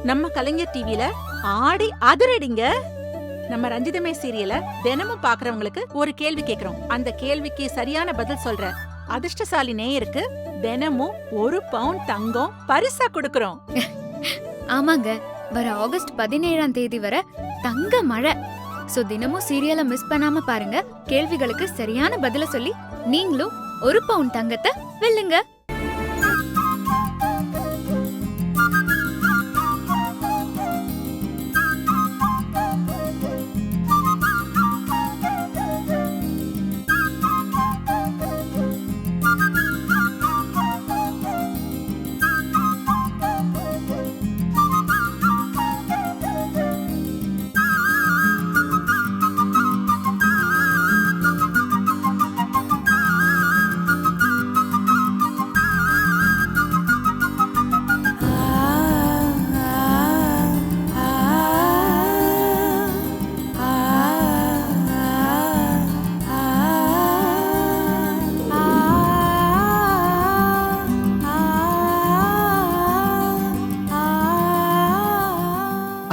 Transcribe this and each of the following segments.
நம்ம கலைஞர் டிவில ஆடி அதிரடிங்க. நம்ம ரஞ்சிதமே சீரியல தினமும் பாக்குறவங்களுக்கு ஒரு கேள்வி கேக்குறோம். அந்த கேள்விக்கு சரியான பதில் சொல்ற அதிர்ஷ்டசாலி நேயருக்கு தினமும் 1 பவுன் தங்கம் பரிசா கொடுக்கறோம். ஆமாங்க, வர ஆகஸ்ட் 17ஆம் தேதி வரை தங்க மழை. சோ தினமும் சீரியலை மிஸ் பண்ணாம பாருங்க. கேள்விகளுக்கு சரியான பதில சொல்லி நீங்களும் 1 பவுன் தங்கத்தை வெல்லுங்க.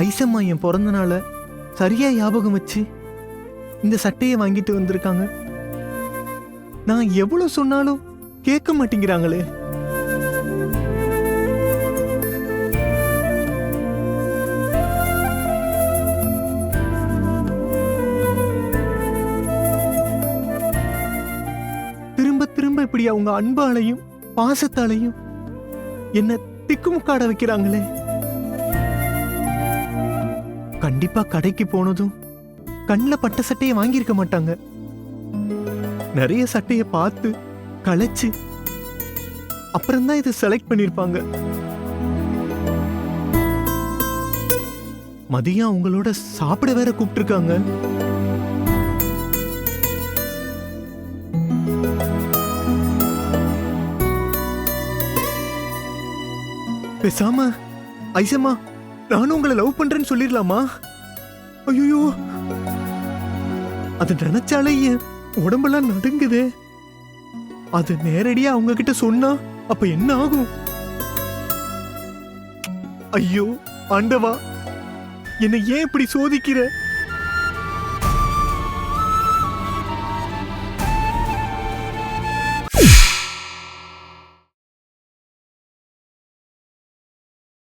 ஐசம்மா என் பிறந்த நாள சரியா ஞாபகம் வச்சு இந்த சட்டையை வாங்கிட்டு வந்திருக்காங்க. நான் எவ்வளவு சொன்னாலும் கேட்க மாட்டேங்கிறாங்களே. திரும்ப திரும்ப இப்படி அவங்க அன்பாலையும் பாசத்தாலையும் என்ன திக்குமுக்காட வைக்கிறாங்களே. கண்டிப்பா கடைக்கு போனதும் கண்ணில் பட்ட சட்டையை வாங்கியிருக்க மாட்டாங்க. நிறைய சட்டையை பார்த்து களைச்சு அப்புறம்தான் இதை செலக்ட் பண்ணிருப்பாங்க. மதியம் அவங்களோட சாப்பிட வேற கூப்பிட்டுருக்காங்க. பேசாம ஐசம்மா நானும் உங்களை லவ் பண்றேன்னு சொல்லிடலாமா? ஐயோ, அது நினைச்சாலே என் உடம்பெல்லாம் நடுங்குதே. அது நேரடியா அவங்க கிட்ட சொன்னா அப்ப என்ன ஆகும்? ஐயோ ஆண்டவா, என்னை ஏன் இப்படி சோதிக்கிற?